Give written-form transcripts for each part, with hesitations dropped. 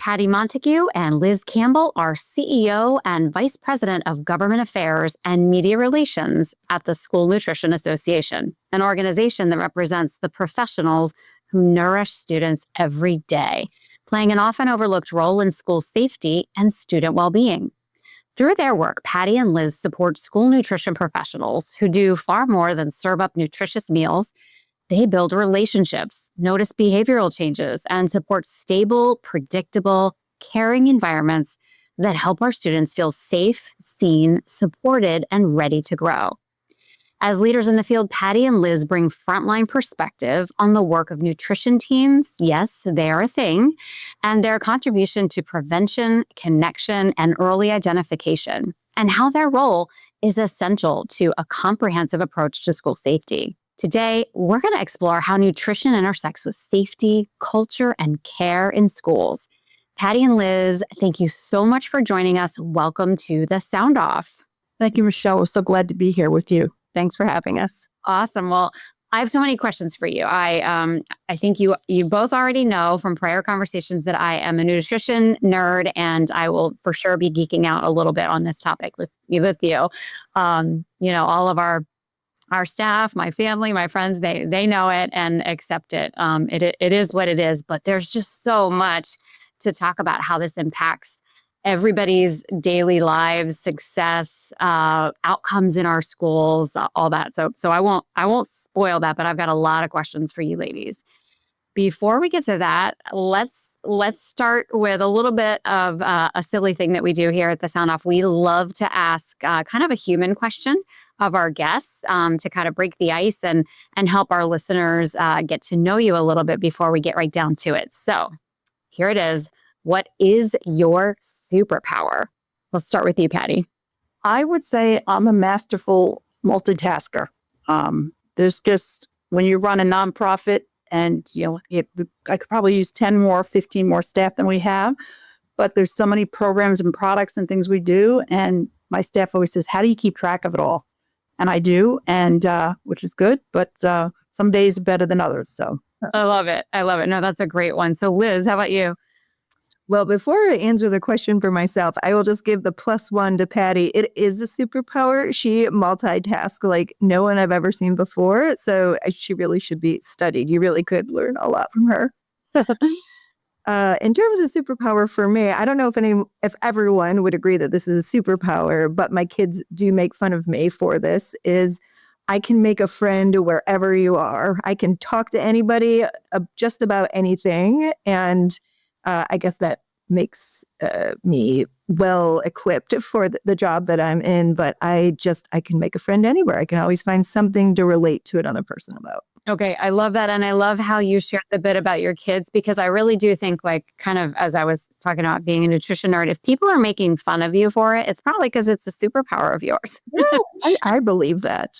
Patti Montague and Liz Campbell are CEO and Vice President of Government Affairs and Media Relations at the School Nutrition Association, an organization that represents the professionals who nourish students every day, playing an often overlooked role in school safety and student well-being. Through their work, Patti and Liz support school nutrition professionals who do far more than serve up nutritious meals. They build relationships, notice behavioral changes, and support stable, predictable, caring environments that help our students feel safe, seen, supported, and ready to grow. As leaders in the field, Patti and Liz bring frontline perspective on the work of nutrition teams. Yes, they are a thing, and their contribution to prevention, connection, and early identification, and how their role is essential to a comprehensive approach to school safety. Today, we're going to explore how nutrition intersects with safety, culture, and care in schools. Patti and Liz, thank you so much for joining us. Welcome to the Sound Off. Thank you, Michelle. We're so glad to be here with you. Thanks for having us. Awesome. Well, I have so many questions for you. I think you both already know from prior conversations that I am a nutrition nerd, and I will for sure be geeking out a little bit on this topic with you. All of our staff, my family, my friends, they know it and accept it. It is what it is, but there's just so much to talk about how this impacts everybody's daily lives, success, outcomes in our schools, all that. So I won't spoil that, but I've got a lot of questions for you ladies. Before we get to that, let's start with a little bit of a silly thing that we do here at the Sound Off. We love to ask kind of a human question of our guests to kind of break the ice and help our listeners get to know you a little bit before we get right down to it. So here it is. What is your superpower? Let's start with you, Patti. I would say I'm a masterful multitasker. There's just, when you run a nonprofit and, I could probably use 10 more, 15 more staff than we have, but there's so many programs and products and things we do. And my staff always says, how do you keep track of it all? And I do, and which is good, but some days are better than others. So I love it. No, that's a great one. So Liz, how about you? Well, before I answer the question for myself, I will just give the +1 to Patti. It is a superpower. She multitasks like no one I've ever seen before. So she really should be studied. You really could learn a lot from her. In terms of superpower for me, I don't know if everyone would agree that this is a superpower, but my kids do make fun of me for this, is I can make a friend wherever you are. I can talk to anybody just about anything. And I guess that makes me well equipped for the job that I'm in, but I can make a friend anywhere. I can always find something to relate to another person about. Okay, I love that. And I love how you shared the bit about your kids, because I really do think, like, kind of as I was talking about being a nutrition nerd, if people are making fun of you for it, it's probably because it's a superpower of yours. Yeah, I believe that.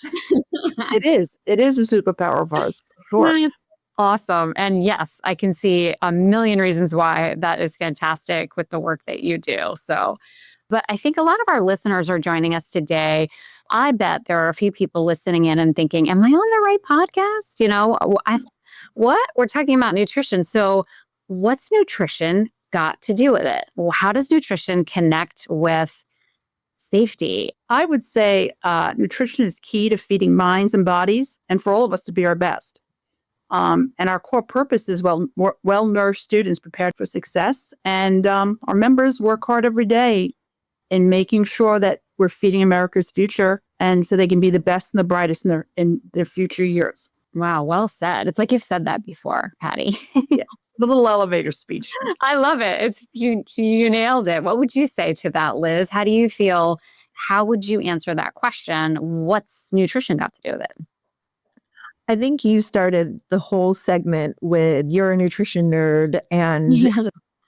it is a superpower of ours, for sure. Awesome. And yes, I can see a million reasons why that is fantastic with the work that you do. So, but I think a lot of our listeners are joining us today. I bet there are a few people listening in and thinking, am I on the right podcast? What? We're talking about nutrition. So what's nutrition got to do with it? Well, how does nutrition connect with safety? I would say nutrition is key to feeding minds and bodies, and for all of us to be our best. And our core purpose is well-nourished students prepared for success. And our members work hard every day in making sure that we're feeding America's future, and so they can be the best and the brightest in their future years. Wow, well said. It's like you've said that before, Patti. Yeah, the little elevator speech. I love it. You nailed it. What would you say to that, Liz? How do you feel? How would you answer that question? What's nutrition got to do with it? I think you started the whole segment with you're a nutrition nerd. And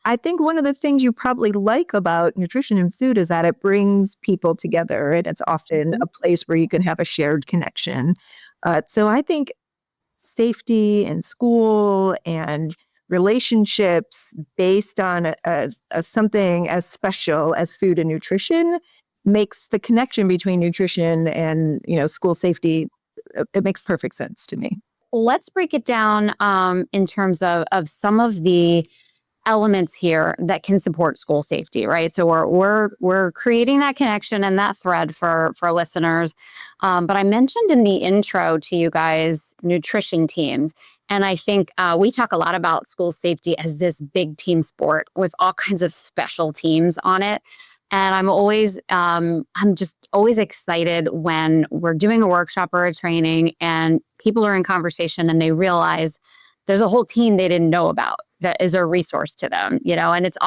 I think one of the things you probably like about nutrition and food is that it brings people together. And it's often a place where you can have a shared connection. So I think safety in school and relationships based on something as special as food and nutrition makes the connection between nutrition and, school safety. It makes perfect sense to me. Let's break it down in terms of some of the elements here that can support school safety, right? So we're creating that connection and that thread for listeners. But I mentioned in the intro to you guys nutrition teams, and I think we talk a lot about school safety as this big team sport with all kinds of special teams on it. And I'm just always excited when we're doing a workshop or a training and people are in conversation and they realize there's a whole team they didn't know about that is a resource to them, and it's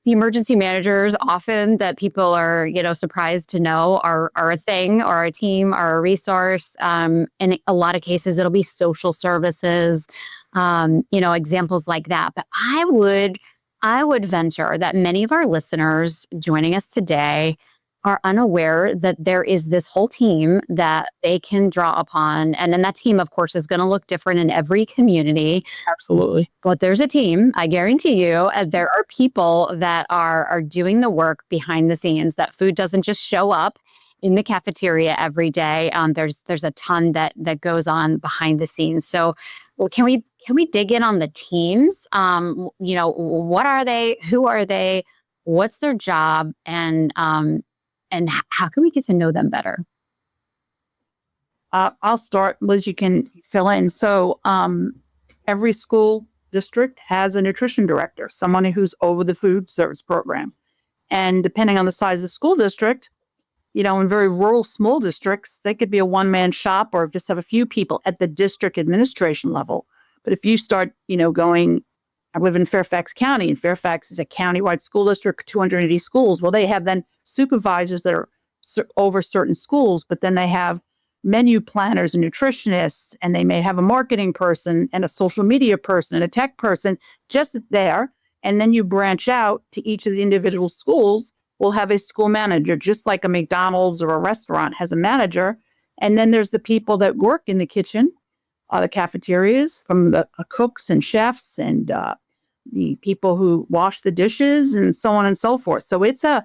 the emergency managers often that people are, surprised to know are a thing or a team or a resource. In a lot of cases, it'll be social services, examples like that. But I would venture that many of our listeners joining us today are unaware that there is this whole team that they can draw upon. And then that team, of course, is going to look different in every community. Absolutely. But there's a team, I guarantee you, and there are people that are doing the work behind the scenes, that food doesn't just show up in the cafeteria every day. There's a ton that goes on behind the scenes. So can we dig in on the teams? What are they? Who are they? What's their job? And how can we get to know them better? I'll start. Liz, you can fill in. So every school district has a nutrition director, someone who's over the food service program. And depending on the size of the school district, in very rural small districts, they could be a one-man shop or just have a few people at the district administration level. But if you start, I live in Fairfax County, and Fairfax is a countywide school district, 280 schools. Well, they have then supervisors that are over certain schools, but then they have menu planners and nutritionists, and they may have a marketing person and a social media person and a tech person just there. And then you branch out to each of the individual schools. We'll have a school manager, just like a McDonald's or a restaurant has a manager. And then there's the people that work in the kitchen, the cafeterias, from the cooks and chefs and the people who wash the dishes and so on and so forth. So it's a,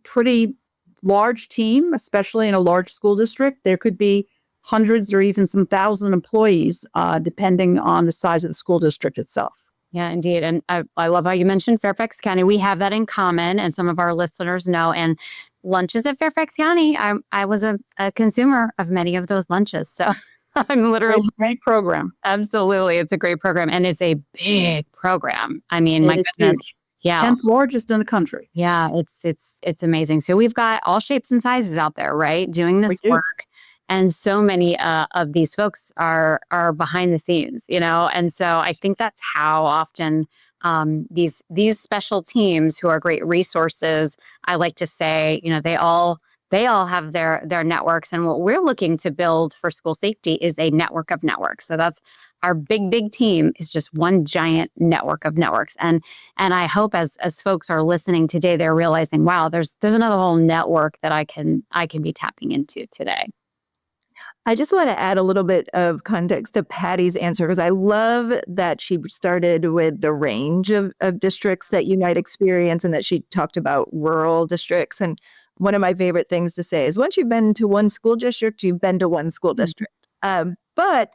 pretty large team, especially in a large school district. There could be hundreds or even some thousand employees, depending on the size of the school district itself. Yeah, indeed. And I love how you mentioned Fairfax County. We have that in common, and some of our listeners know. And lunches at Fairfax County, I was a consumer of many of those lunches. So I'm literally... Great program. Absolutely. It's a great program. And it's a big program. I mean, my goodness. Huge. Yeah. 10th largest in the country. Yeah, it's amazing. So we've got all shapes and sizes out there, right? Doing this work. And so many of these folks are behind the scenes, and so I think that's how often these special teams who are great resources, I like to say, they all have their networks. And what we're looking to build for school safety is a network of networks. So that's our big team is just one giant network of networks. And I hope as folks are listening today, they're realizing, wow, there's another whole network that I can be tapping into today. I just want to add a little bit of context to Patty's answer, because I love that she started with the range of districts that you might experience, and that she talked about rural districts. And one of my favorite things to say is, once you've been to one school district, you've been to one school district. But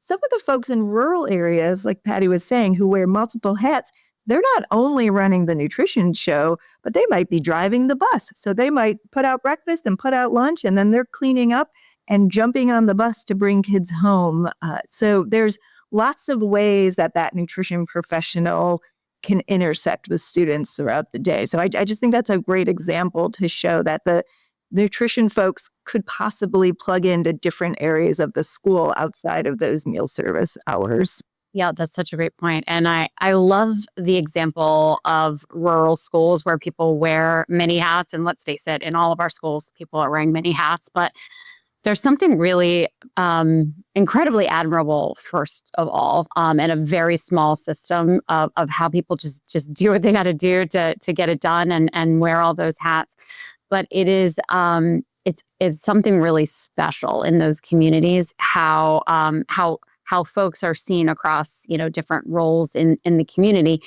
some of the folks in rural areas, like Patti was saying, who wear multiple hats, they're not only running the nutrition show, but they might be driving the bus. So they might put out breakfast and put out lunch, and then they're cleaning up and jumping on the bus to bring kids home. So there's lots of ways that nutrition professional can intersect with students throughout the day. So I just think that's a great example to show that the nutrition folks could possibly plug into different areas of the school outside of those meal service hours. Yeah, that's such a great point. And I love the example of rural schools where people wear many hats. And let's face it, in all of our schools, people are wearing many hats. But there's something really incredibly admirable, first of all, and a very small system of how people just do what they got to do to get it done and wear all those hats. But it is it's something really special in those communities, how folks are seen across different roles in the community,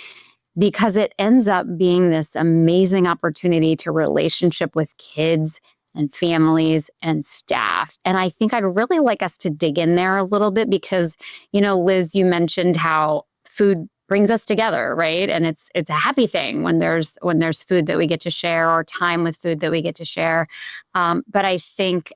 because it ends up being this amazing opportunity to relationship with kids and families and staff. And I think I'd really like us to dig in there a little bit because, Liz, you mentioned how food brings us together, right? And it's a happy thing when there's food that we get to share or time with food that we get to share. But I think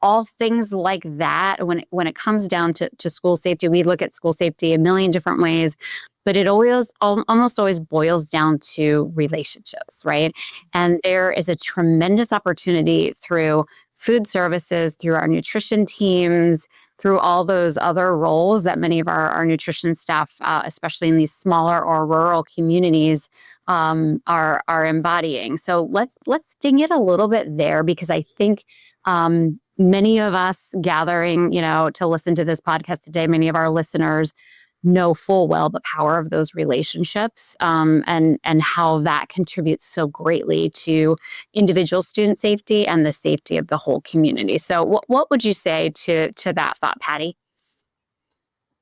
all things like that, when it comes down to school safety, we look at school safety a million different ways, but it almost always boils down to relationships, right? And there is a tremendous opportunity through food services, through our nutrition teams, through all those other roles that many of our nutrition staff, especially in these smaller or rural communities, are embodying. So let's ding it a little bit there, because I think many of us gathering, to listen to this podcast today, many of our listeners know full well the power of those relationships, and how that contributes so greatly to individual student safety and the safety of the whole community. So what would you say to that thought, Patti?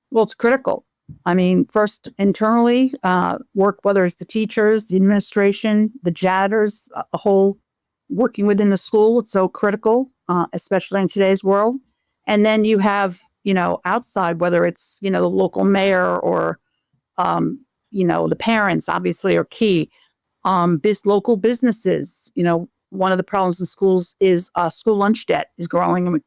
Well, it's critical. I mean, first internally, work, whether it's the teachers, the administration, the janitors, the whole working within the school. It's so critical, especially in today's world. And then you have, outside, whether it's, the local mayor or, the parents obviously are key. Local businesses, one of the problems in schools is school lunch debt is growing. And we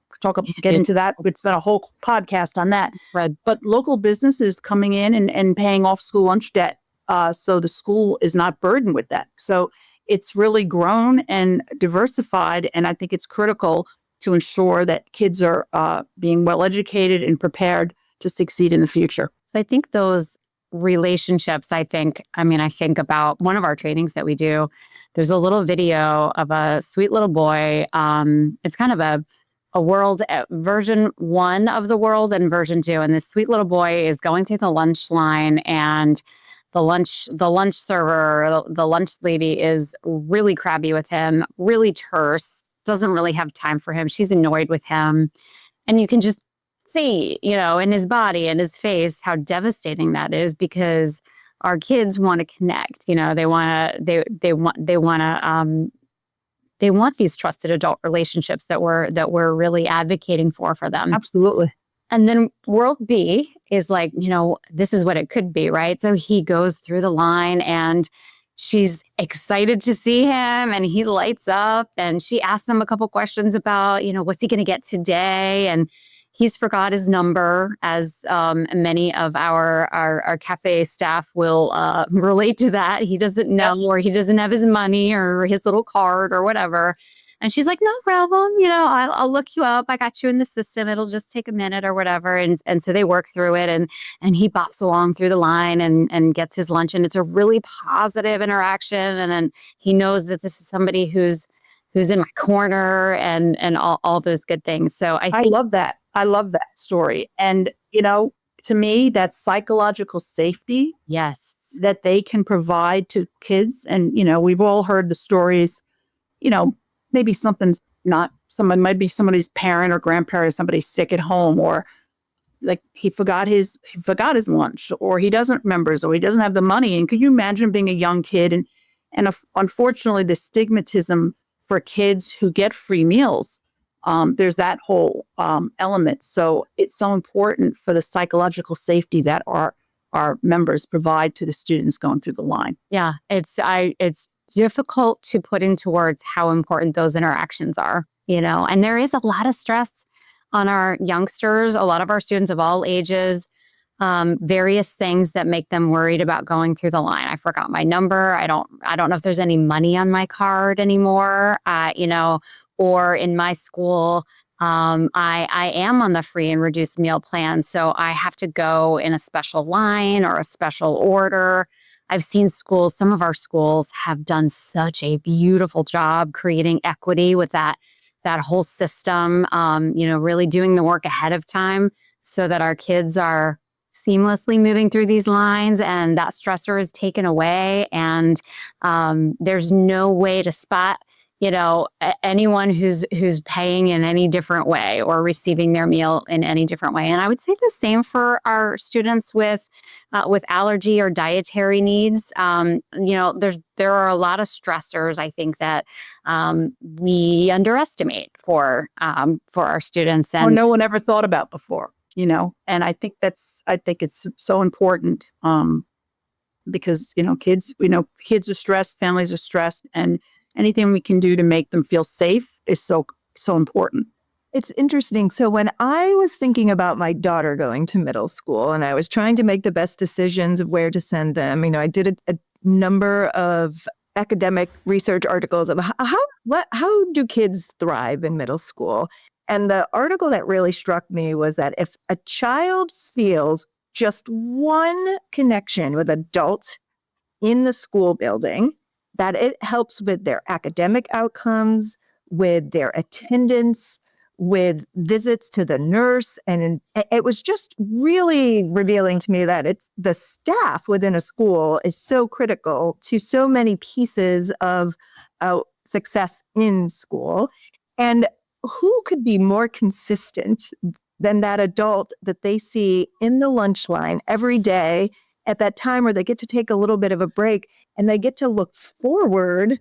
get into that. We could spend a whole podcast on that. Right. But local businesses coming in and paying off school lunch debt. So the school is not burdened with that. So it's really grown and diversified. And I think it's critical to ensure that kids are being well educated and prepared to succeed in the future. So I think those relationships, I think about one of our trainings that we do. There's a little video of a sweet little boy. It's kind of a world version 1 of the world and version 2. And this sweet little boy is going through the lunch line, and the lunch server, the lunch lady is really crabby with him, really terse, doesn't really have time for him. She's annoyed with him. And you can just see, in his body and his face, how devastating that is, because our kids want to connect. They want these trusted adult relationships that we're really advocating for them. Absolutely. And then world B is like, this is what it could be, right? So he goes through the line and she's excited to see him and he lights up, and she asks him a couple questions about, what's he going to get today? And he's forgot his number, as many of our cafe staff will relate to that. He doesn't know, or he doesn't have his money or his little card or whatever. And she's like, no problem. I'll look you up. I got you in the system. It'll just take a minute or whatever. And so they work through it, and he bops along through the line and gets his lunch. And it's a really positive interaction. And then he knows that this is somebody who's in my corner and all those good things. So I love that. I love that story. And, to me, that's psychological safety. Yes. That they can provide to kids. And, we've all heard the stories, maybe someone might be somebody's parent or grandparent, or somebody's sick at home, or like he forgot his lunch, or he doesn't remember, or he doesn't have the money. And could you imagine being a young kid? And unfortunately, the stigmatism for kids who get free meals, there's that whole element. So it's so important for the psychological safety that our members provide to the students going through the line. Yeah, it's difficult to put into words how important those interactions are, and there is a lot of stress on our youngsters, a lot of our students of all ages, various things that make them worried about going through the line. I forgot my number. I don't know if there's any money on my card anymore, or in my school, I am on the free and reduced meal plan. So I have to go in a special line or a special order. I've seen some of our schools have done such a beautiful job creating equity with that whole system, really doing the work ahead of time so that our kids are seamlessly moving through these lines and that stressor is taken away. And there's no way to spot anyone who's paying in any different way or receiving their meal in any different way. And I would say the same for our students with allergy or dietary needs. There are a lot of stressors, I think, that we underestimate for our students, and no one ever thought about before. And I think it's so important, because, kids are stressed, families are stressed, and anything we can do to make them feel safe is so, so important. It's interesting. So when I was thinking about my daughter going to middle school and I was trying to make the best decisions of where to send them, I did a number of academic research articles of how do kids thrive in middle school. And the article that really struck me was that if a child feels just one connection with adult in the school building, that it helps with their academic outcomes, with their attendance, with visits to the nurse. And it was just really revealing to me that it's the staff within a school is so critical to so many pieces of success in school. And who could be more consistent than that adult that they see in the lunch line every day at that time where they get to take a little bit of a break and they get to look forward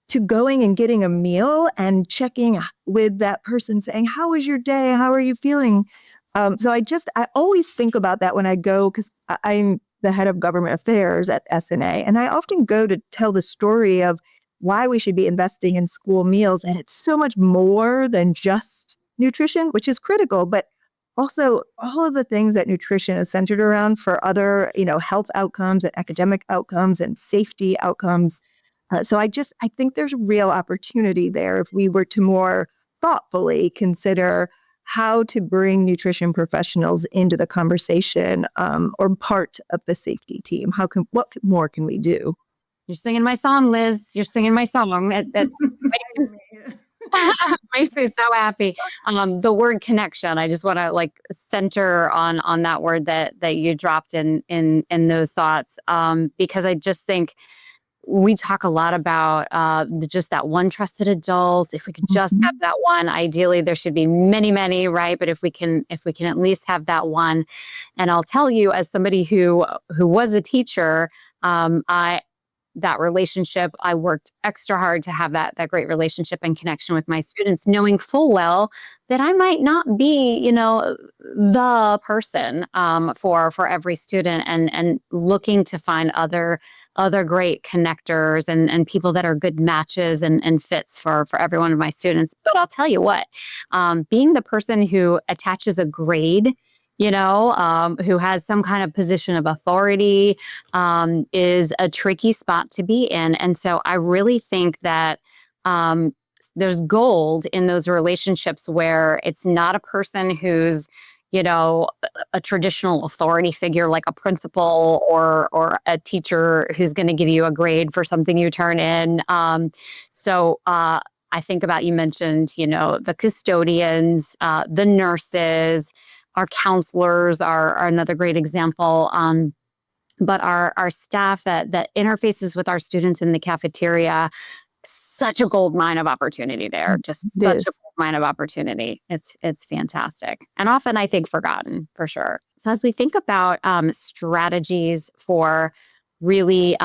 to going and getting a meal and checking with that person saying, how was your day? How are you feeling? So I always think about that when I go, because I'm the head of government affairs at SNA. And I often go to tell the story of why we should be investing in school meals. And it's so much more than just nutrition, which is critical, but also all of the things that nutrition is centered around for other, health outcomes and academic outcomes and safety outcomes. So I think there's real opportunity there if we were to more thoughtfully consider how to bring nutrition professionals into the conversation, or part of the safety team. What more can we do? You're singing my song, Liz. You're singing my song. That makes me so happy. The word connection, I just want to center on that word that you dropped in those thoughts, because I just think we talk a lot about just that one trusted adult. If we could just have that one, ideally there should be many, many, right? But if we can at least have that one, and I'll tell you, as somebody who was a teacher, that relationship, I worked extra hard to have that great relationship and connection with my students, knowing full well that I might not be, the person for every student, and looking to find other great connectors and people that are good matches and fits for every one of my students. But I'll tell you what, being the person who attaches a grade, who has some kind of position of authority, is a tricky spot to be in. And so I really think that there's gold in those relationships where it's not a person who's, a traditional authority figure like a principal or a teacher who's going to give you a grade for something you turn in. So I think about, you mentioned, the custodians, the nurses, our counselors are another great example. But our staff that interfaces with our students in the cafeteria, such a gold mine of opportunity there. Just such a gold mine of opportunity. It's fantastic. And often I think forgotten, for sure. So as we think about strategies for really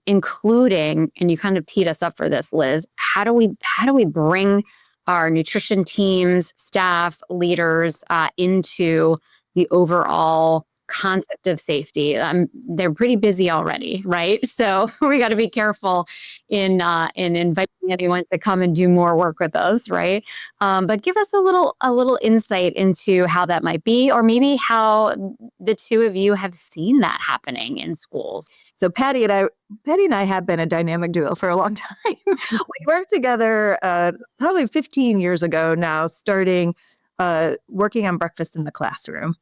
including, and you kind of teed us up for this, Liz, how do we bring our nutrition teams, staff, leaders into the overall concept of safety? They're pretty busy already, right? So we got to be careful in inviting anyone to come and do more work with us, right? But give us a little insight into how that might be, or maybe how the two of you have seen that happening in schools. So Patti and I have been a dynamic duo for a long time. We worked together probably 15 years ago now, starting working on breakfast in the classroom.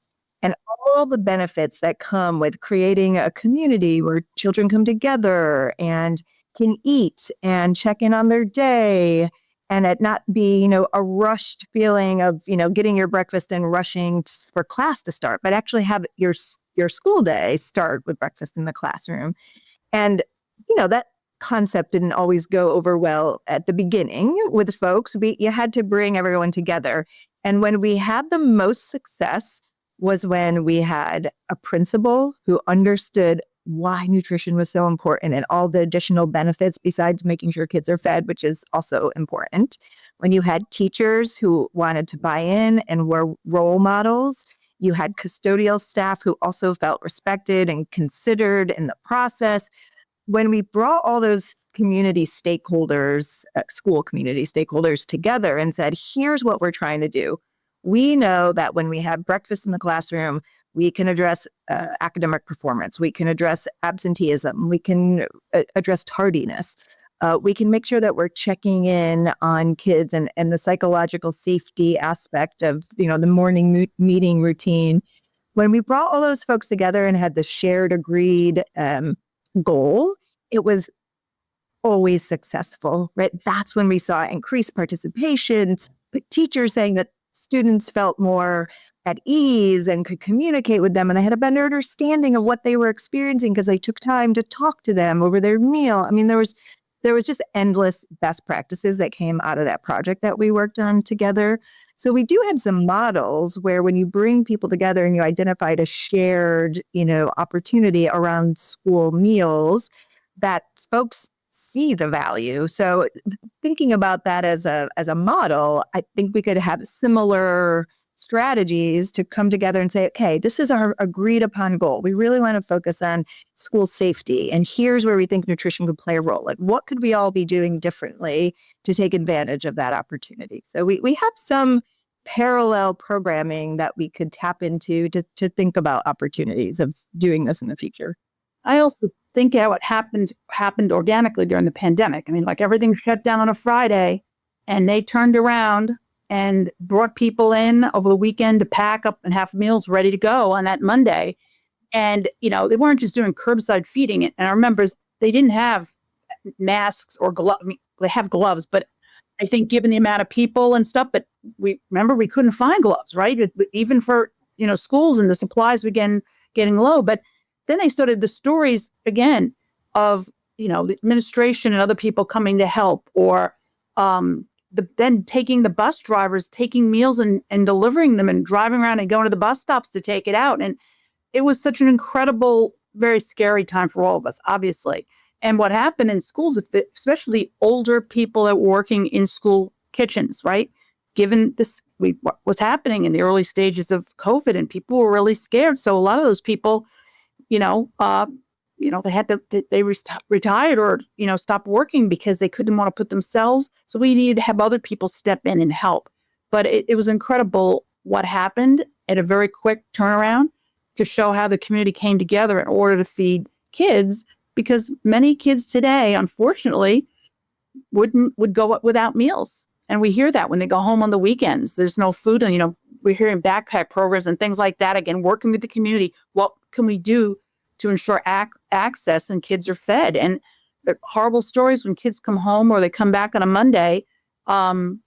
And all the benefits that come with creating a community where children come together and can eat and check in on their day, and it not be, a rushed feeling of, getting your breakfast and rushing for class to start, but actually have your school day start with breakfast in the classroom. And, that concept didn't always go over well at the beginning with folks. You had to bring everyone together. And when we had the most success was when we had a principal who understood why nutrition was so important and all the additional benefits besides making sure kids are fed, which is also important. When you had teachers who wanted to buy in and were role models, You had custodial staff who also felt respected and considered in the process. When we brought all those community stakeholders, school community stakeholders together and said, here's what we're trying to do. We know that when we have breakfast in the classroom, we can address academic performance. We can address absenteeism. We can address tardiness. We can make sure that we're checking in on kids and the psychological safety aspect of, the morning meeting routine. When we brought all those folks together and had the shared agreed goal, it was always successful, right? That's when we saw increased participation, teachers saying that students felt more at ease and could communicate with them, and they had a better understanding of what they were experiencing because they took time to talk to them over their meal. I mean, there was just endless best practices that came out of that project that we worked on together. So we do have some models where when you bring people together and you identified a shared, opportunity around school meals, that folks see the value. So thinking about that as a model, I think we could have similar strategies to come together and say, okay, this is our agreed upon goal. We really want to focus on school safety. And here's where we think nutrition could play a role. Like, what could we all be doing differently to take advantage of that opportunity? So we have some parallel programming that we could tap into to think about opportunities of doing this in the future. I also think how it happened organically during the pandemic. I mean, like everything shut down on a Friday and they turned around and brought people in over the weekend to pack up and have meals ready to go on that Monday. And, they weren't just doing curbside feeding. And I remember they didn't have masks or gloves. I mean, they have gloves, but I think given the amount of people and stuff, but we couldn't find gloves, right? Even for, schools and the supplies were getting low. But then they started the stories again of, the administration and other people coming to help, or then taking the bus drivers, taking meals and delivering them and driving around and going to the bus stops to take it out. And it was such an incredible, very scary time for all of us, obviously. And what happened in schools, especially older people that were working in school kitchens, right? Given what was happening in the early stages of COVID, and people were really scared. So a lot of those people, they had to, retired or, stopped working because they couldn't want to put themselves. So we needed to have other people step in and help. But it was incredible what happened at a very quick turnaround to show how the community came together in order to feed kids, because many kids today, unfortunately, would go without meals. And we hear that when they go home on the weekends, there's no food. And, we're hearing backpack programs and things like that. Again, working with the community, what can we do to ensure access and kids are fed? And the horrible stories when kids come home or they come back on a Monday and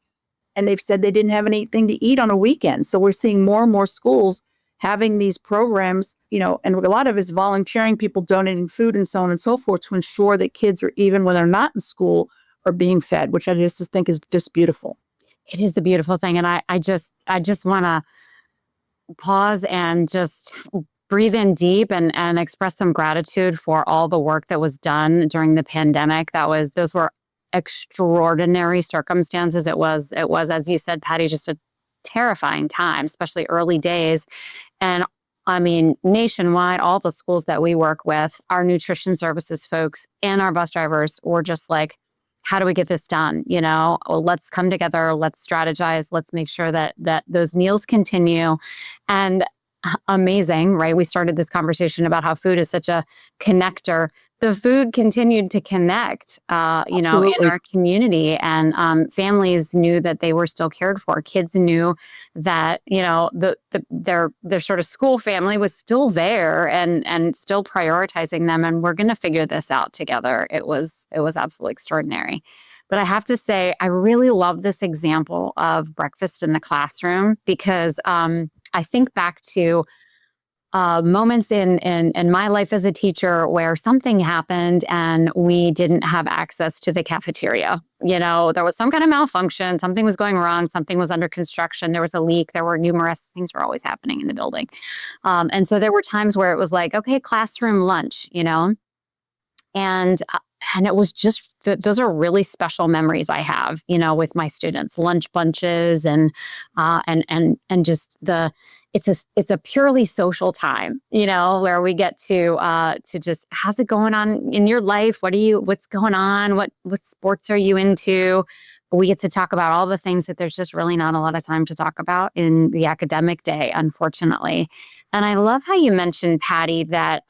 they've said they didn't have anything to eat on a weekend. So we're seeing more and more schools having these programs, and a lot of it is volunteering, people donating food and so on and so forth to ensure that kids are, even when they're not in school, are being fed, which I just think is just beautiful. It is a beautiful thing. And I just want to pause and just breathe in deep and express some gratitude for all the work that was done during the pandemic. Those were extraordinary circumstances. It was, as you said, Patti, just a terrifying time, especially early days. And I mean, nationwide, all the schools that we work with, our nutrition services folks and our bus drivers were just like, how do we get this done? Well, let's come together, let's strategize, let's make sure that those meals continue. And amazing, right? We started this conversation about how food is such a connector. The food continued to connect, in our community, and families knew that they were still cared for. Kids knew that, their sort of school family was still there and still prioritizing them. And we're going to figure this out together. It was absolutely extraordinary. But I have to say, I really love this example of breakfast in the classroom because I think back to moments in my life as a teacher where something happened and we didn't have access to the cafeteria. There was some kind of malfunction, something was going wrong, something was under construction, there was a leak, there were numerous things were always happening in the building. And so there were times where it was like, okay, classroom lunch, and it was just, those are really special memories I have, with my students, lunch bunches and just it's a purely social time, where we get to just, how's it going on in your life? What's going on? What sports are you into? We get to talk about all the things that there's just really not a lot of time to talk about in the academic day, unfortunately. And I love how you mentioned, Patti, that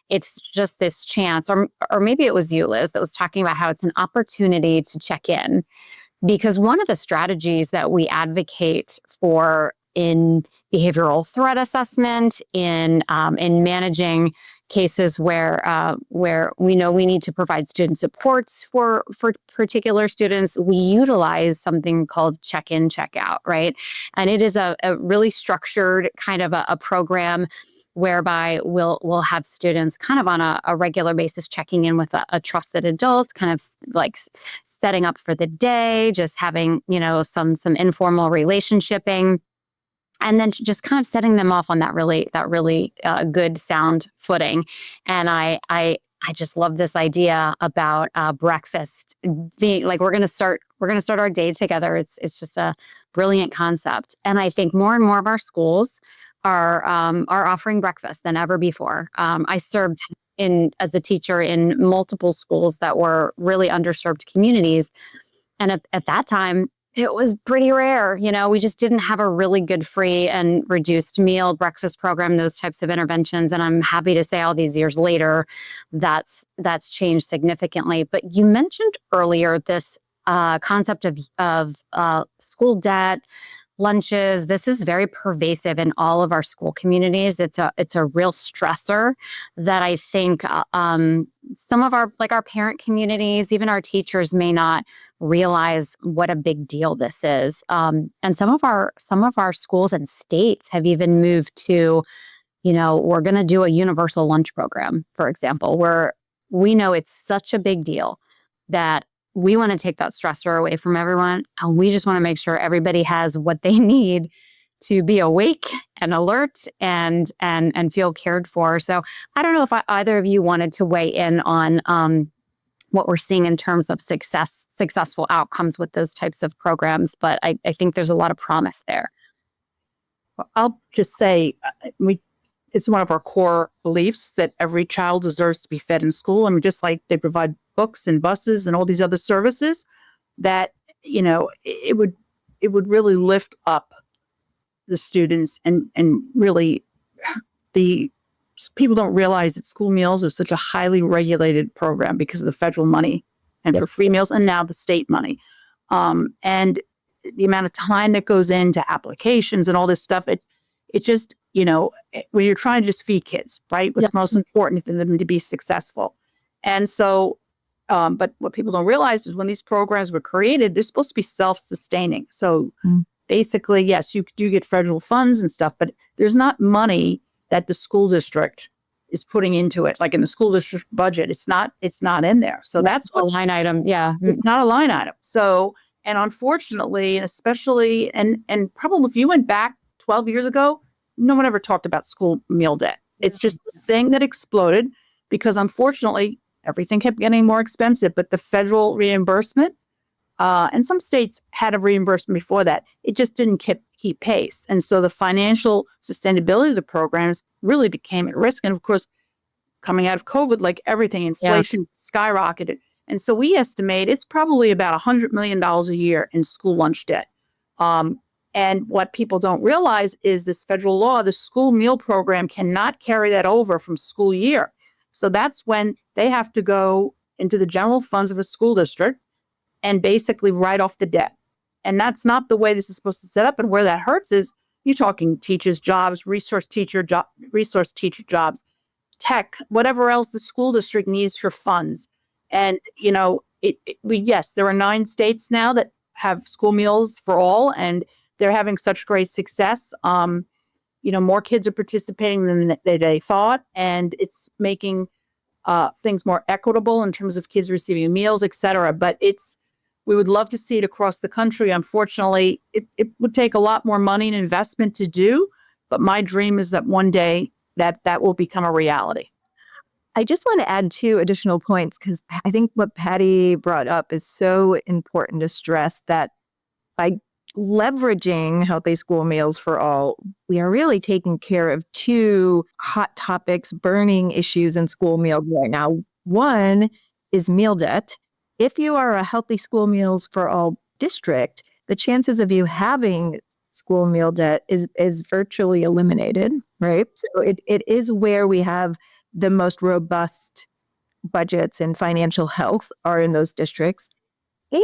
it's just this chance, or maybe it was you, Liz, that was talking about how it's an opportunity to check in. Because one of the strategies that we advocate for in behavioral threat assessment, in managing cases where we know we need to provide student supports for particular students, we utilize something called check-in, check-out, right? And it is a really structured kind of a program whereby we'll have students kind of on a regular basis checking in with a trusted adult, kind of like setting up for the day, just having, some informal relationshiping. And then just kind of setting them off on that really good sound footing. And I just love this idea about breakfast being like, we're going to start our day together. It's just a brilliant concept. And I think more and more of our schools are offering breakfast than ever before. I served as a teacher in multiple schools that were really underserved communities. And at that time, it was pretty rare. We just didn't have a really good free and reduced meal breakfast program, those types of interventions. And I'm happy to say all these years later, that's changed significantly. But you mentioned earlier this concept of school debt, lunches. This is very pervasive in all of our school communities. It's a real stressor that I think some of our parent communities, even our teachers, may not realize what a big deal this is. And some of our schools and states have even moved to, we're going to do a universal lunch program, for example, where we know it's such a big deal that we want to take that stressor away from everyone. And we just want to make sure everybody has what they need to be awake and alert and feel cared for. So I don't know if either of you wanted to weigh in on what we're seeing in terms of successful outcomes with those types of programs. But I think there's a lot of promise there. Well, I'll just say it's one of our core beliefs that every child deserves to be fed in school. I mean, just like they provide books and buses and all these other services, that it would really lift up the students and really the people don't realize that school meals are such a highly regulated program because of the federal money and for free meals, and now the state money, and the amount of time that goes into applications and all this stuff. It just when you're trying to just feed kids, right? What's most important for them to be successful, and so. But what people don't realize is when these programs were created, they're supposed to be self-sustaining. So basically, yes, you do get federal funds and stuff, but there's not money that the school district is putting into it. Like in the school district budget, it's not in there. So that's a line item. Yeah. It's not a line item. So, and unfortunately, and especially, and probably if you went back 12 years ago, no one ever talked about school meal debt. It's just this thing that exploded because unfortunately, everything kept getting more expensive, but the federal reimbursement, and some states had a reimbursement before that, it just didn't keep pace. And so the financial sustainability of the programs really became at risk. And of course, coming out of COVID, like everything, inflation skyrocketed. And so we estimate it's probably about $100 million a year in school lunch debt. And what people don't realize is this federal law, the school meal program cannot carry that over from school year. So that's when they have to go into the general funds of a school district and basically write off the debt. And that's not the way this is supposed to set up. And where that hurts is you're talking teachers' jobs, resource teacher jobs, tech, whatever else the school district needs for funds. And, yes, there are 9 states now that have school meals for all, and they're having such great success. More kids are participating than they thought, and it's making things more equitable in terms of kids receiving meals, et cetera. But we would love to see it across the country. Unfortunately, it would take a lot more money and investment to do. But my dream is that one day that will become a reality. I just want to add 2 additional points because I think what Patti brought up is so important to stress, that by leveraging healthy school meals for all, we are really taking care of two hot topics, burning issues in school meals right now. One is meal debt. If you are a healthy school meals for all district, the chances of you having school meal debt is virtually eliminated, right? So it is where we have the most robust budgets and financial health are in those districts.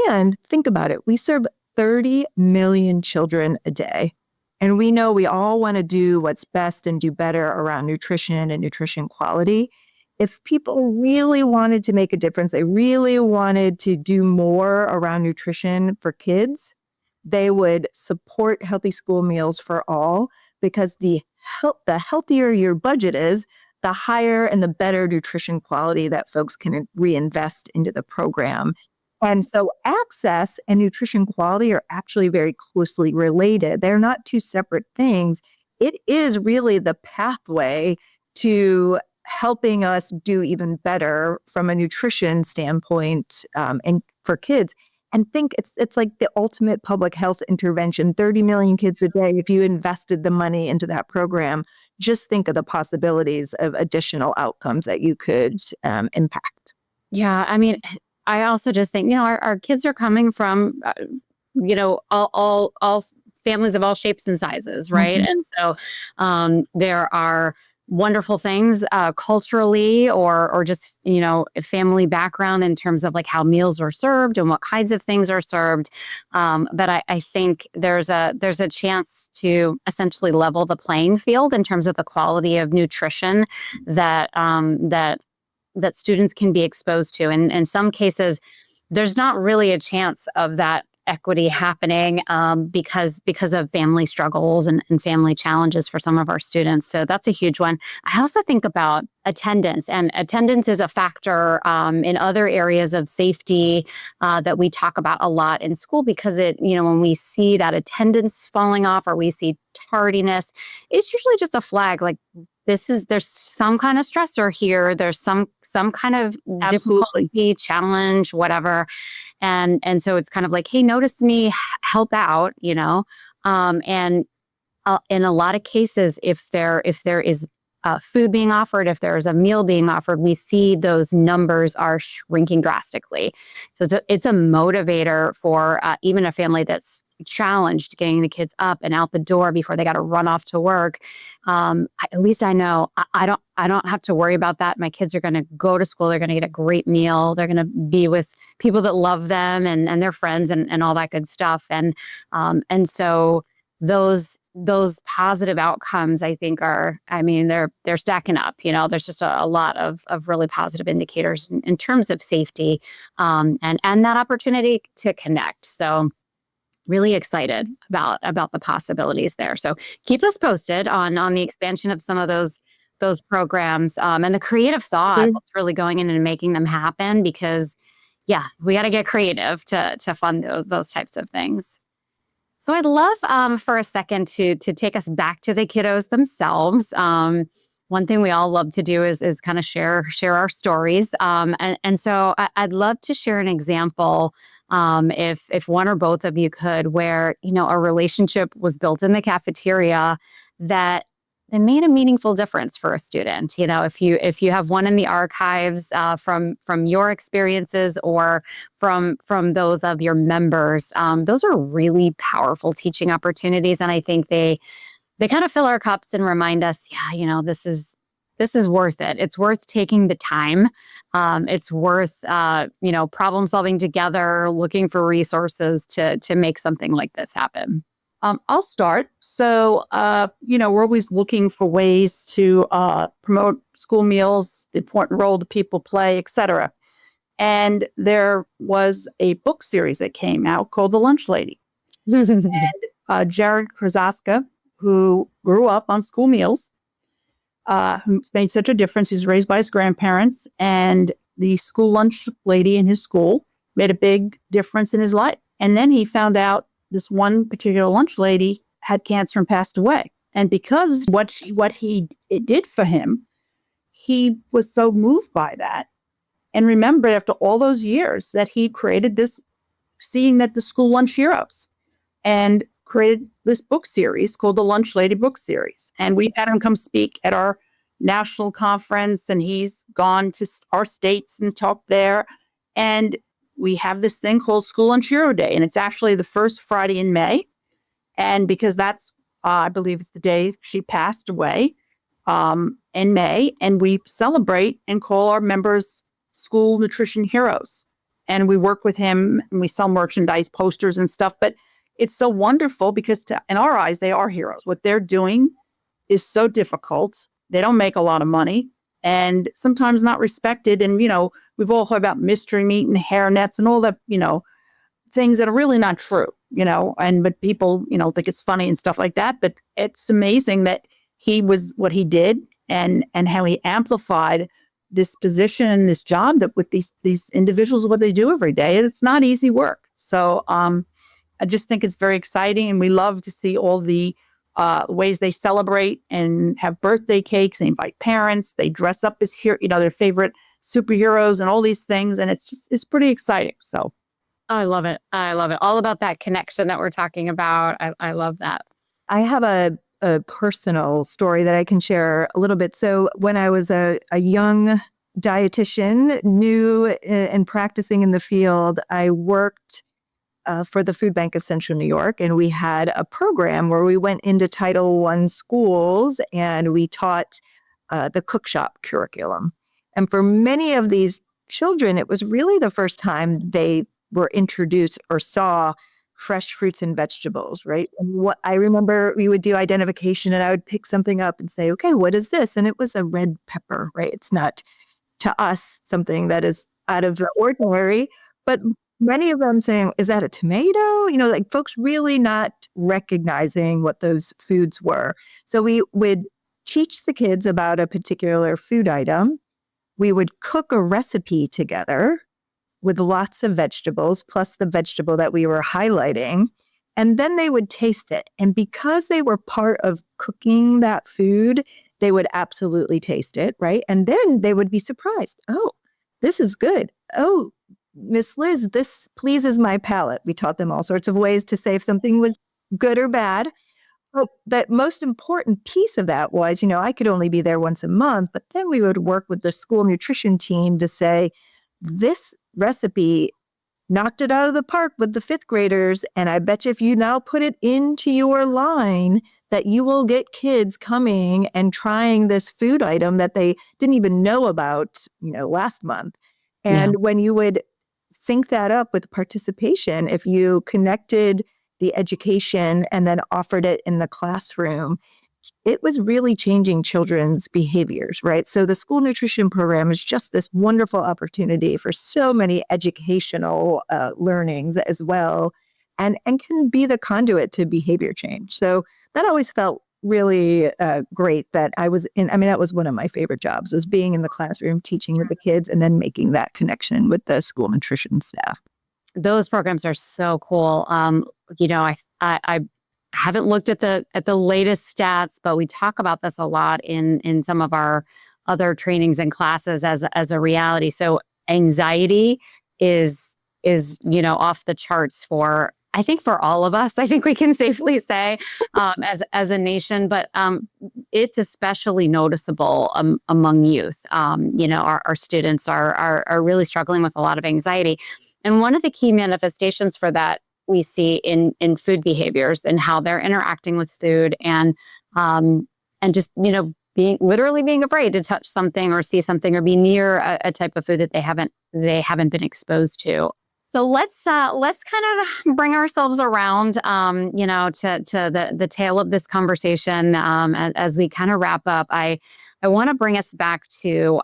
And think about it, we serve 30 million children a day. And we know we all want to do what's best and do better around nutrition and nutrition quality. If people really wanted to make a difference, they really wanted to do more around nutrition for kids, they would support healthy school meals for all, because the healthier your budget is, the higher and the better nutrition quality that folks can reinvest into the program. And so access and nutrition quality are actually very closely related. They're not two separate things. It is really the pathway to helping us do even better from a nutrition standpoint, and for kids. And think it's like the ultimate public health intervention. 30 million kids a day. If you invested the money into that program, just think of the possibilities of additional outcomes that you could impact. Yeah, I mean, I also just think, our kids are coming from, all families of all shapes and sizes, right? Mhm. And so there are wonderful things culturally or just, family background in terms of like how meals are served and what kinds of things are served. But I think there's a chance to essentially level the playing field in terms of the quality of nutrition that students can be exposed to. And in some cases, there's not really a chance of that equity happening because of family struggles and family challenges for some of our students. So that's a huge one. I also think about attendance, and attendance is a factor in other areas of safety that we talk about a lot in school, because when we see that attendance falling off or we see tardiness, it's usually just a flag like, there's some kind of stressor here. There's some kind of Absolutely. difficulty, challenge, whatever. And so it's kind of like, hey, notice me, help out, and in a lot of cases, if there is food being offered, if there is a meal being offered, we see those numbers are shrinking drastically. So it's a motivator for even a family that's challenged getting the kids up and out the door before they got to run off to work. At least I know I don't have to worry about that. My kids are going to go to school. They're going to get a great meal. They're going to be with people that love them and their friends and all that good stuff. And so those positive outcomes, I think, they're stacking up. There's just a lot of really positive indicators in terms of safety, and that opportunity to connect. So really excited about the possibilities there. So keep us posted on the expansion of some of those programs, and the creative thought that's really going in and making them happen, because we got to get creative to fund those types of things. So I'd love for a second to take us back to the kiddos themselves. One thing we all love to do is kind of share our stories. And so I'd love to share an example, if one or both of you could, where a relationship was built in the cafeteria that made a meaningful difference for a student. If you have one in the archives from your experiences or from those of your members, those are really powerful teaching opportunities, and I think they kind of fill our cups and remind us, this is worth it. It's worth taking the time. It's worth problem solving together, looking for resources to make something like this happen. I'll start. So, we're always looking for ways to promote school meals, the important role that people play, et cetera. And there was a book series that came out called The Lunch Lady. And Jared Krasaska, who grew up on school meals, who's made such a difference. He was raised by his grandparents, and the school lunch lady in his school made a big difference in his life. And then he found out this one particular lunch lady had cancer and passed away. And because what it did for him, he was so moved by that and remembered after all those years that he created this, seeing that the school lunch heroes. and created this book series called the Lunch Lady Book Series. And we've had him come speak at our national conference, and he's gone to our states and talked there. And we have this thing called School Lunch Hero Day, and it's actually the first Friday in May. And because that's, I believe it's the day she passed away in May, and we celebrate and call our members school nutrition heroes. And we work with him and we sell merchandise, posters and stuff. But it's so wonderful because in our eyes, they are heroes. What they're doing is so difficult. They don't make a lot of money and sometimes not respected. And, we've all heard about mystery meat and hairnets and all that, things that are really not true, but people, think it's funny and stuff like that. But it's amazing that he was what he did and how he amplified this position and this job that with these individuals, what they do every day. It's not easy work. So I just think it's very exciting. And we love to see all the ways they celebrate and have birthday cakes. They invite parents. They dress up as their favorite superheroes and all these things. And it's pretty exciting. So I love it. I love it. All about that connection that we're talking about. I love that. I have a personal story that I can share a little bit. So when I was a young dietitian, new and practicing in the field, I worked for the Food Bank of Central New York. And we had a program where we went into Title I schools and we taught the cook shop curriculum. And for many of these children, it was really the first time they were introduced or saw fresh fruits and vegetables, right? And what I remember, we would do identification and I would pick something up and say, okay, what is this? And it was a red pepper, right? It's not to us something that is out of the ordinary, but many of them saying, is that a tomato? Like folks really not recognizing what those foods were. So we would teach the kids about a particular food item. We would cook a recipe together with lots of vegetables, plus the vegetable that we were highlighting. And then they would taste it. And because they were part of cooking that food, they would absolutely taste it, right? And then they would be surprised. Oh, this is good. Oh, Miss Liz, this pleases my palate. We taught them all sorts of ways to say if something was good or bad. But the most important piece of that was, I could only be there once a month, but then we would work with the school nutrition team to say, this recipe knocked it out of the park with the fifth graders. And I bet you if you now put it into your line that you will get kids coming and trying this food item that they didn't even know about, last month. And when you would sync that up with participation, if you connected the education and then offered it in the classroom, it was really changing children's behaviors, right? So the school nutrition program is just this wonderful opportunity for so many educational learnings as well, and can be the conduit to behavior change. So that always felt really great that I was in. I mean, that was one of my favorite jobs, was being in the classroom, teaching with the kids, and then making that connection with the school nutrition staff. Those programs are so cool. I haven't looked at the latest stats, but we talk about this a lot in some of our other trainings and classes as a reality. So anxiety is off the charts for, I think, for all of us. I think we can safely say as a nation, but it's especially noticeable among youth. Our students are really struggling with a lot of anxiety, and one of the key manifestations for that we see in food behaviors and how they're interacting with food and just, being afraid to touch something or see something or be near a type of food that they haven't been exposed to. So let's kind of bring ourselves around, to the tail of this conversation as we kind of wrap up. I want to bring us back to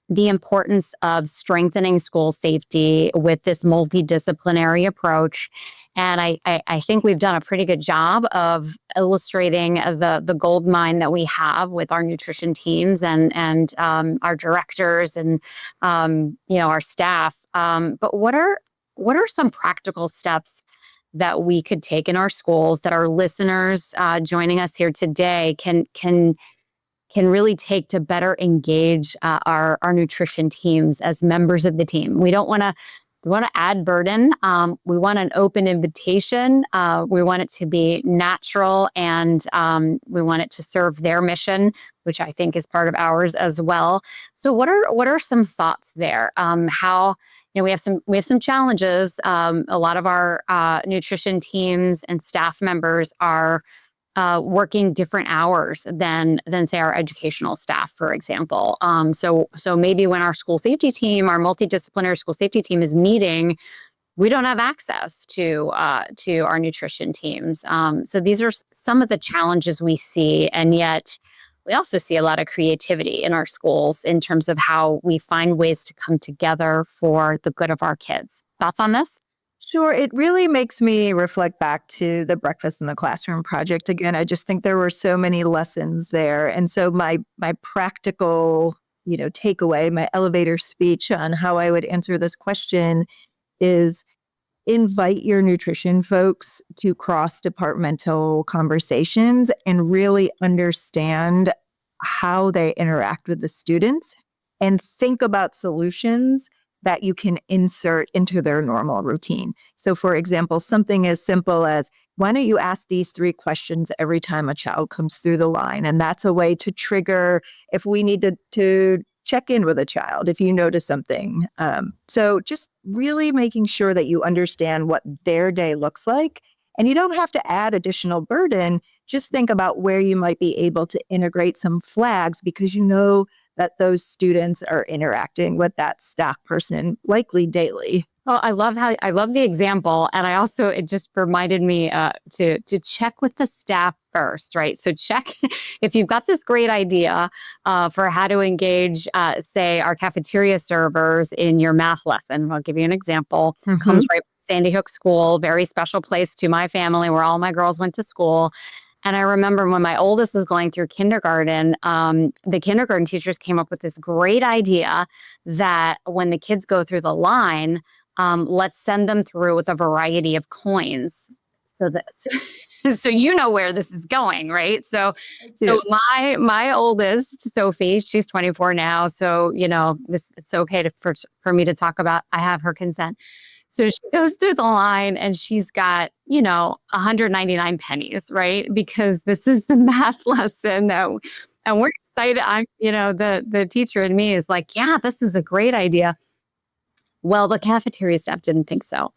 the importance of strengthening school safety with this multidisciplinary approach. And I think we've done a pretty good job of illustrating the gold mine that we have with our nutrition teams and our directors and our staff. But what are some practical steps that we could take in our schools that our listeners joining us here today can really take to better engage our nutrition teams as members of the team? We don't want to we want to add burden. We want an open invitation. We want it to be natural, and we want it to serve their mission, which I think is part of ours as well. So what are some thoughts there? How we have some challenges. A lot of our nutrition teams and staff members are working different hours than say our educational staff, for example. So maybe when our school safety team, our multidisciplinary school safety team is meeting, we don't have access to our nutrition teams. So these are some of the challenges we see, and yet we also see a lot of creativity in our schools in terms of how we find ways to come together for the good of our kids. Thoughts on this? Sure. It really makes me reflect back to the Breakfast in the Classroom project. Again, I just think there were so many lessons there. And so my practical, takeaway, my elevator speech on how I would answer this question is invite your nutrition folks to cross-departmental conversations and really understand how they interact with the students and think about solutions that you can insert into their normal routine. So for example, something as simple as, why don't you ask these 3 questions every time a child comes through the line? And that's a way to trigger if we need to check in with a child, if you notice something. So just really making sure that you understand what their day looks like. And you don't have to add additional burden. Just think about where you might be able to integrate some flags because you know that those students are interacting with that staff person likely daily. Oh, I love the example. And it just reminded me to check with the staff first, right? So check if you've got this great idea for how to engage, say, our cafeteria servers in your math lesson. I'll give you an example. Comes right from Sandy Hook School, very special place to my family where all my girls went to school. And I remember when my oldest was going through kindergarten, the kindergarten teachers came up with this great idea that when the kids go through the line, let's send them through with a variety of coins. So you know where this is going, right? So my oldest, Sophie, she's 24 now. So, it's okay for me to talk about, I have her consent. So she goes through the line and she's got, 199 pennies, right? Because this is the math lesson and we're excited. The teacher in me is like, yeah, this is a great idea. Well, the cafeteria staff didn't think so,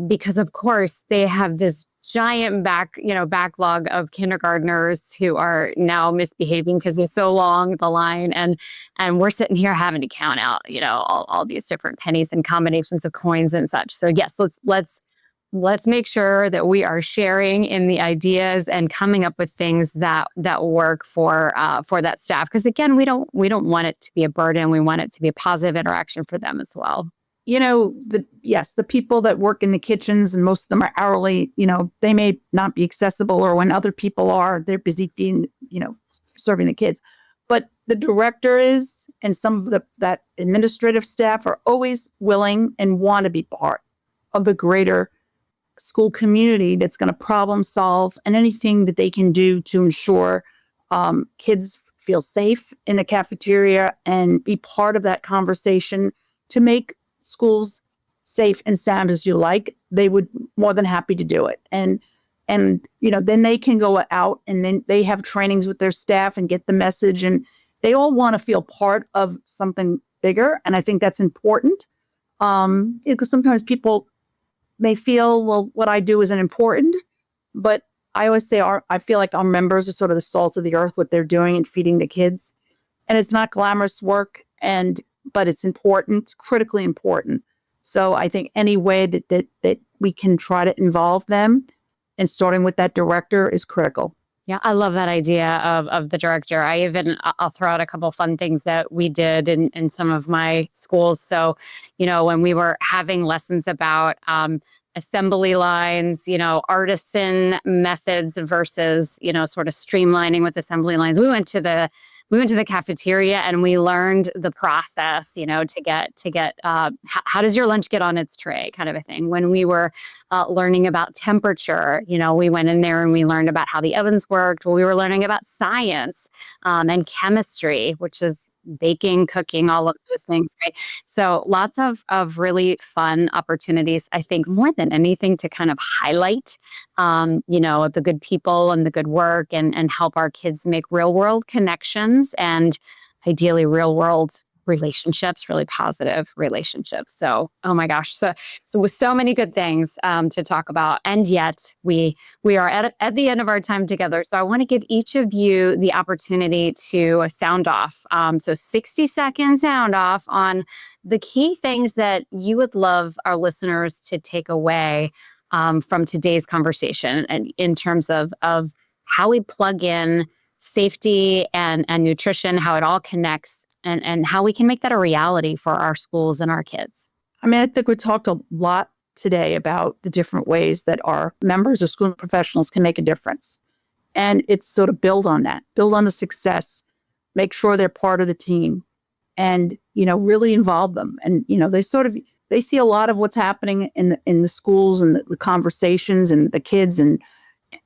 because of course they have this giant backlog of kindergartners who are now misbehaving because it's so long, the line, and we're sitting here having to count out, all these different pennies and combinations of coins and such. So yes, let's make sure that we are sharing in the ideas and coming up with things that work for that staff. Because again, we don't want it to be a burden. We want it to be a positive interaction for them as well. The people that work in the kitchens, and most of them are hourly, they may not be accessible, or when other people are, they're busy being, serving the kids. But the director is, and some of that administrative staff are always willing and want to be part of the greater school community that's going to problem solve, and anything that they can do to ensure kids feel safe in the cafeteria and be part of that conversation to make schools safe and sound as you like, they would more than happy to do it. And then they can go out and then they have trainings with their staff and get the message, and they all want to feel part of something bigger. And I think that's important, because sometimes people may feel, well, what I do isn't important, but I always say I feel like our members are sort of the salt of the earth, what they're doing and feeding the kids. And it's not glamorous work, but it's important, critically important. So I think any way that we can try to involve them, and starting with that director, is critical. Yeah, I love that idea of the director. I'll throw out a couple of fun things that we did in some of my schools. So, when we were having lessons about assembly lines, artisan methods versus, sort of streamlining with assembly lines, we went to the cafeteria and we learned the process, to get how does your lunch get on its tray, kind of a thing. When we were learning about temperature, we went in there and we learned about how the ovens worked. Well, we were learning about science and chemistry, which is baking, cooking, all of those things, right? So lots of really fun opportunities, I think, more than anything to kind of highlight, the good people and the good work and help our kids make real world connections and ideally real world relationships, really positive relationships. So, oh my gosh. So with so many good things to talk about. And yet we are at the end of our time together. So I want to give each of you the opportunity to sound off. So 60-second sound off on the key things that you would love our listeners to take away from today's conversation, and in terms of how we plug in safety and nutrition, how it all connects, and how we can make that a reality for our schools and our kids. I mean, I think we talked a lot today about the different ways that our members or school professionals can make a difference. And it's sort of build on that, build on the success, make sure they're part of the team and, really involve them. And, they see a lot of what's happening in the schools and the conversations and the kids, and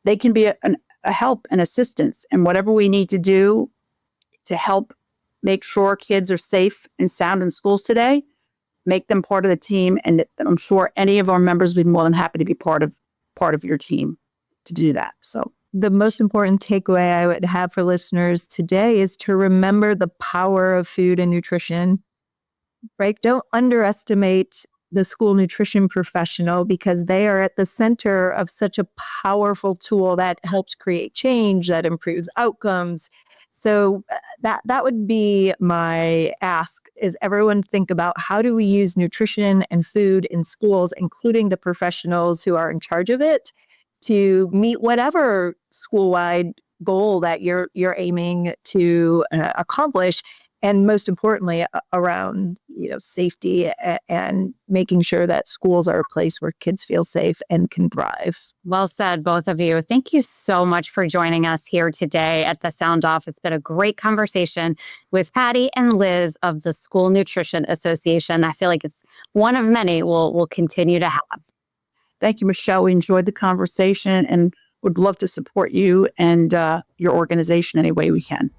they can be a help and assistance. And whatever we need to do to help make sure kids are safe and sound in schools today, make them part of the team. And I'm sure any of our members would be more than happy to be part of your team to do that. So the most important takeaway I would have for listeners today is to remember the power of food and nutrition, right? Don't underestimate the school nutrition professional, because they are at the center of such a powerful tool that helps create change, that improves outcomes. So that would be my ask, is everyone think about how do we use nutrition and food in schools, including the professionals who are in charge of it, to meet whatever school-wide goal that you're aiming to accomplish. And most importantly, around safety and making sure that schools are a place where kids feel safe and can thrive. Well said, both of you. Thank you so much for joining us here today at the Sound Off. It's been a great conversation with Patti and Liz of the School Nutrition Association. I feel like it's one of many we'll continue to have. thank you, Michelle. We enjoyed the conversation and would love to support you and your organization any way we can.